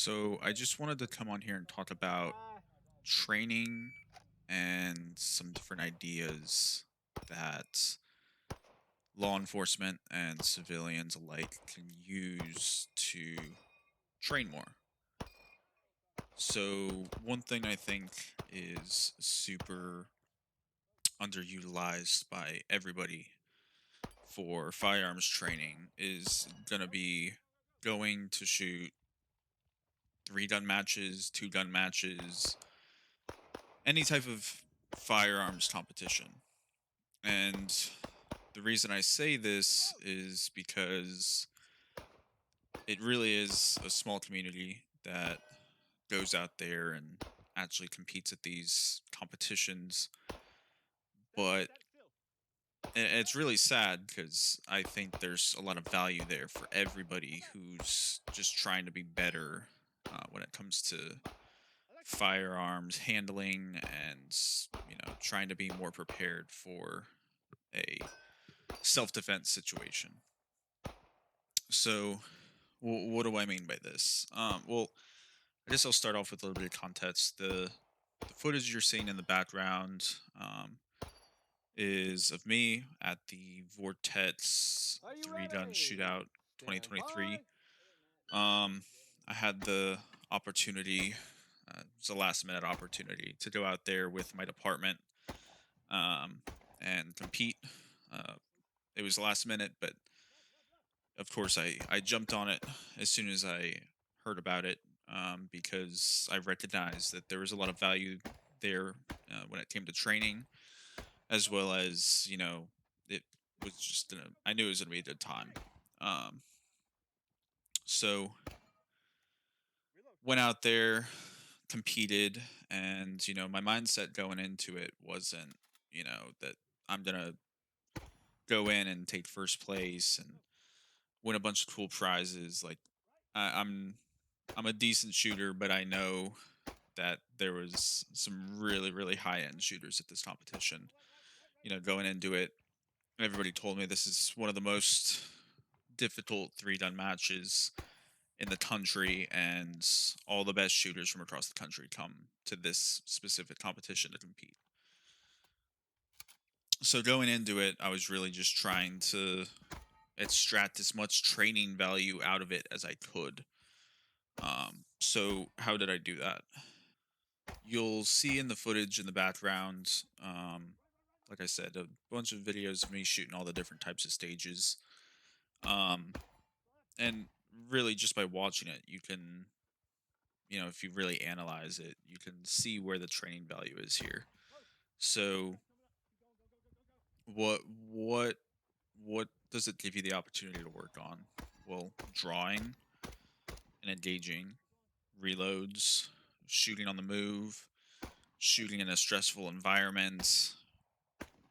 So I just wanted to come on here and talk about training and some different ideas that law enforcement and civilians alike can use to train more. So one thing I think is super underutilized by everybody for firearms training is going to be going to shoot 3 gun matches, 2 gun matches, any type of firearms competition. And the reason I say this is because it really is a small community that goes out there and actually competes at these competitions. But it's really sad because I think there's a lot of value there for everybody who's just trying to be better when it comes to firearms handling and trying to be more prepared for a self-defense situation. So, what do I mean by this? Well, I guess I'll start off with a little bit of context. The footage you're seeing in the background is of me at the Vortex Are you 3 gun ready? shootout Stand 2023. by. Um, I had the opportunity. It was a last minute opportunity to go out there with my department um, and compete. Uh, it was last minute, but of course, I jumped on it as soon as I heard about it because I recognized that there was a lot of value there when it came to training, as well as it was just I knew it was gonna be a good time. Um, so went out there, competed, and my mindset going into it wasn't that I'm gonna go in and take first place and win a bunch of cool prizes. Like I, I'm I'm a decent shooter, but I know that there was some really, really high end shooters at this competition. Going into it, everybody told me this is one of the most difficult 3 gun matches in the country, and all the best shooters from across the country come to this specific competition to compete. So going into it, I was really just trying to extract as much training value out of it as I could. So how did I do that? You'll see in the footage in the background, like I said, a bunch of videos of me shooting all the different types of stages. Um, and really, just by watching it, you can, if you really analyze it, you can see where the training value is here. So, what, what, what does it give you the opportunity to work on? Well, drawing and engaging, reloads, shooting on the move, shooting in a stressful environment,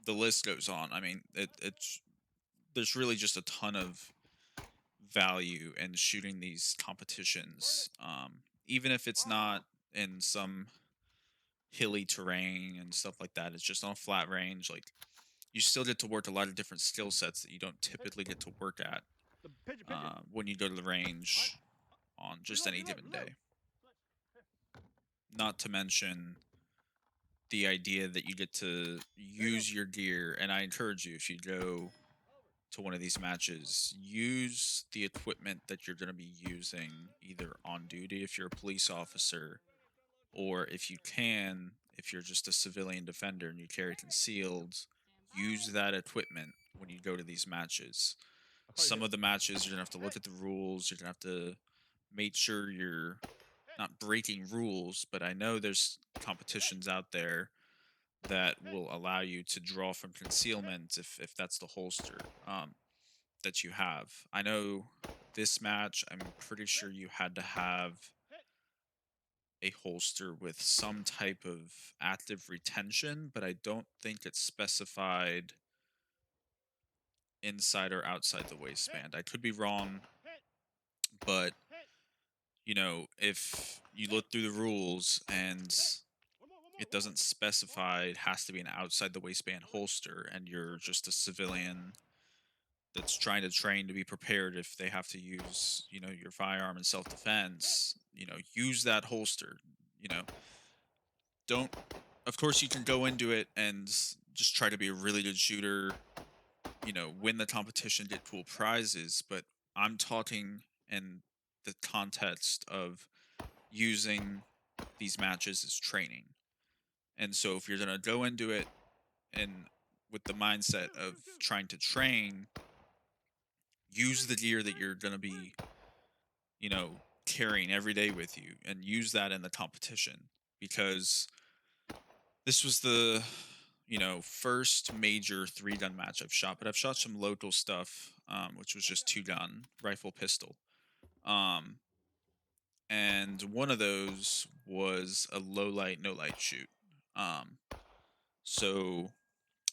the list goes on. I mean, it's there's really just a ton of value in shooting these competitions, even if it's not in some hilly terrain and stuff like that. It's just on a flat range. Like you still get to work a lot of different skill sets that you don't typically get to work at The pigeon. when you go to the range on just Reload, any reload, given reload. day. Not to mention the idea that you get to There you go. use your gear, and I encourage you, if you go to one of these matches, use the equipment that you're going to be using either on duty if you're a police officer, or if you can, if you're just a civilian defender and you carry concealed, use that equipment when you go to these matches. Oh yeah. Some of the matches, you're going to have to look at the rules, you're going to have to make sure you're not breaking rules, but I know there's competitions out there that will allow you to draw from concealment if that's the holster that you have. I know this match, I'm pretty sure you had to have a holster with some type of active retention, but I don't think it's specified inside or outside the waistband. I could be wrong, but if you look through the rules and it doesn't specify it has to be an outside the waistband holster and you're just a civilian that's trying to train to be prepared if they have to use, your firearm in self-defense, use that holster. You know, don't of course you can go into it and just try to be a really good shooter, win the competition, get cool prizes, but I'm talking in the context of using these matches as training. And so if you're going to go into it and with the mindset of trying to train, use the gear that you're going to be, carrying every day with you and use that in the competition, because this was the, first major 3 gun match I've shot, but I've shot some local stuff, which was just 2 gun rifle pistol. Um, and one of those was a low light, no light shoot. Um, so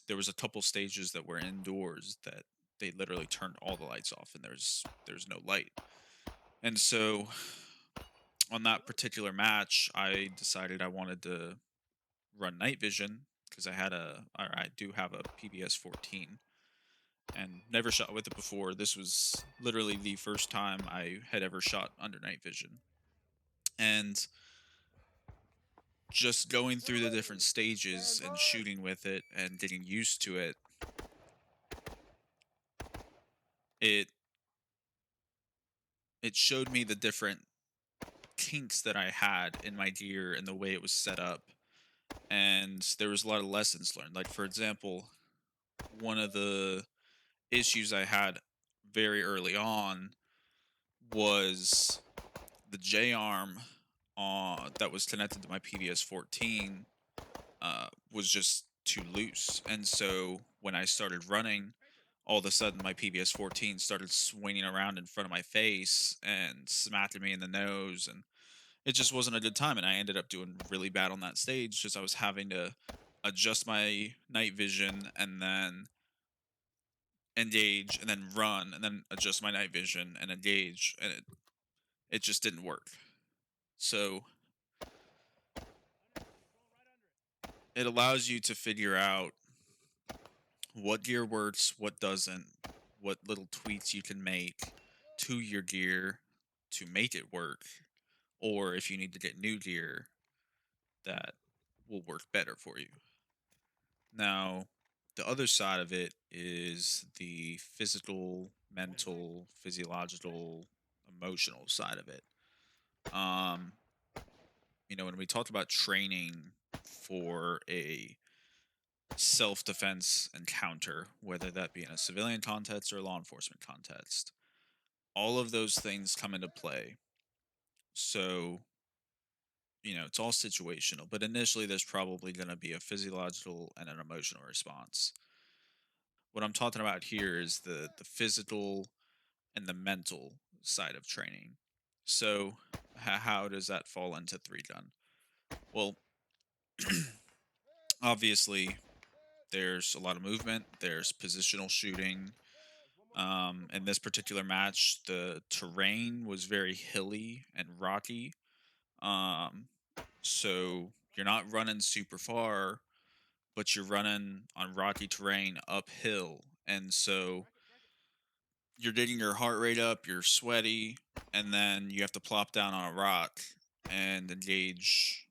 there was a couple stages that were indoors that they literally turned all the lights off and there's no light. And so on that particular match, I decided I wanted to run night vision because I do have a PBS 14 and never shot with it before. This was literally the first time I had ever shot under night vision. And just going through the different stages and shooting with it and getting used to it, it it showed me the different kinks that I had in my gear and the way it was set up. And there was a lot of lessons learned. Like, for example, one of the issues I had very early on was the J arm that was connected to my PBS 14 was just too loose. And so when I started running, all of a sudden my PBS 14 started swinging around in front of my face and smacking me in the nose. And it just wasn't a good time. And I ended up doing really bad on that stage because I was having to adjust my night vision and then engage and then run and then adjust my night vision and engage. And it just didn't work. So it allows you to figure out what gear works, what doesn't, what little tweaks you can make to your gear to make it work, or if you need to get new gear that will work better for you. Now, the other side of it is the physical, mental, physiological, emotional side of it. Um, when we talked about training for a self defense encounter, whether that be in a civilian context or a law enforcement context, all of those things come into play. So, it's all situational, but initially there's probably going to be a physiological and an emotional response. What I'm talking about here is the physical and the mental side of training. So, how does that fall into 3 gun? Well, obviously, there's a lot of movement, there's positional shooting. In this particular match, the terrain was very hilly and rocky. Um, so you're not running super far, but you're running on rocky terrain uphill. And so you're getting your heart rate up, you're sweaty, and then you have to plop down on a rock and engage,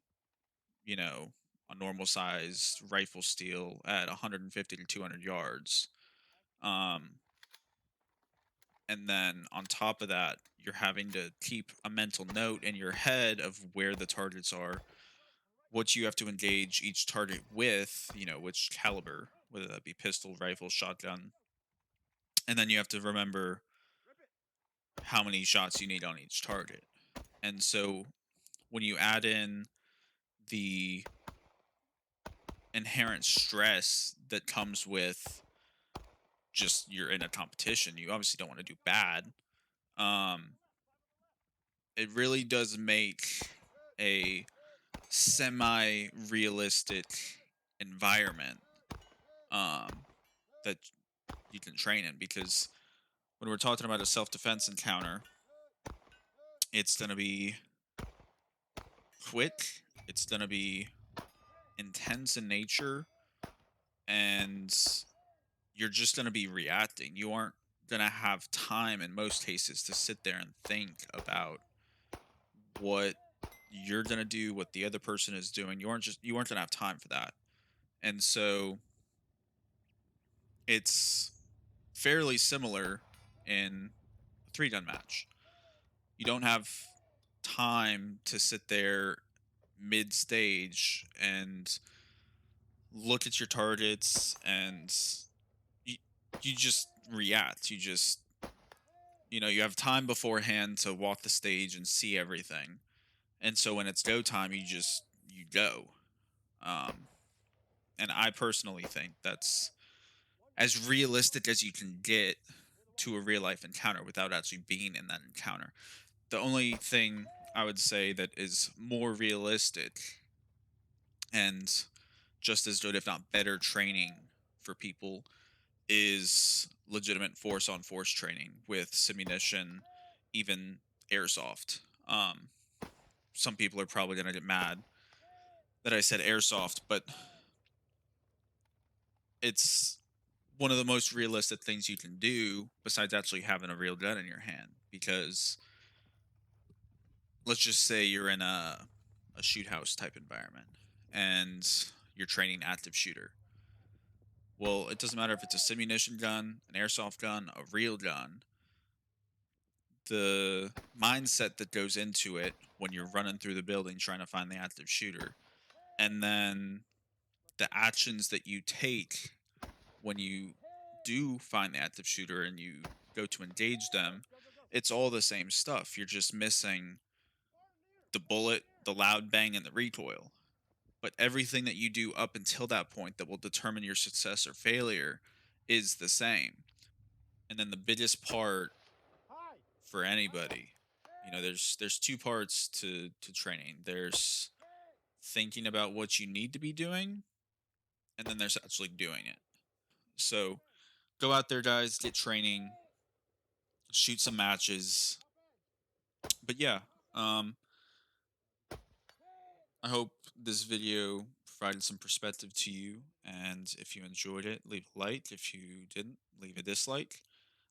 a normal size rifle steel at 150 to 200 yards. Um, and then on top of that, you're having to keep a mental note in your head of where the targets are, what you have to engage each target with, which caliber, whether that be pistol, rifle, shotgun. And then you have to remember how many shots you need on each target. And so when you add in the inherent stress that comes with just you're in a competition, you obviously don't want to do bad. It really does make a semi-realistic environment um, that you can train in, because when we're talking about a self-defense encounter, it's going to be quick, it's going to be intense in nature, and you're just going to be reacting. You aren't gonna have time in most cases to sit there and think about what you're gonna do, what the other person is doing. You aren't gonna have time for that. And so it's fairly similar in a three gun match. You don't have time to sit there mid stage and look at your targets and you, you just react. You have time beforehand to walk the stage and see everything. And so when it's go time, you go. Um, and I personally think that's as realistic as you can get to a real life encounter without actually being in that encounter. The only thing I would say that is more realistic and just as good, if not better, training for people is legitimate force on force training with simunition, even airsoft. Some people are probably going to get mad that I said airsoft, but it's one of the most realistic things you can do besides actually having a real gun in your hand. Because let's just say you're in a shoot house type environment and you're training active shooter. Well, it doesn't matter if it's a simunition gun, an airsoft gun, a real gun. The mindset that goes into it when you're running through the building trying to find the active shooter, and then the actions that you take when you do find the active shooter and you go to engage them, it's all the same stuff. You're just missing the bullet, the loud bang, and the recoil. But everything that you do up until that point that will determine your success or failure is the same. And then the biggest part for anybody, there's two parts to training. There's thinking about what you need to be doing, and then there's actually doing it. So go out there, guys, get training, shoot some matches. But yeah, um, I hope this video provided some perspective to you. And if you enjoyed it, leave a like. If you didn't, leave a dislike.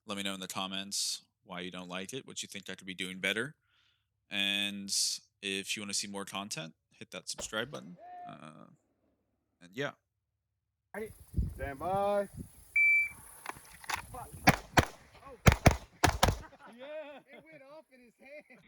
Let me know in the comments why you don't like it, what you think I could be doing better. And if you want to see more content, hit that subscribe button. And yeah. Stand by. Yeah. It went off in his hand.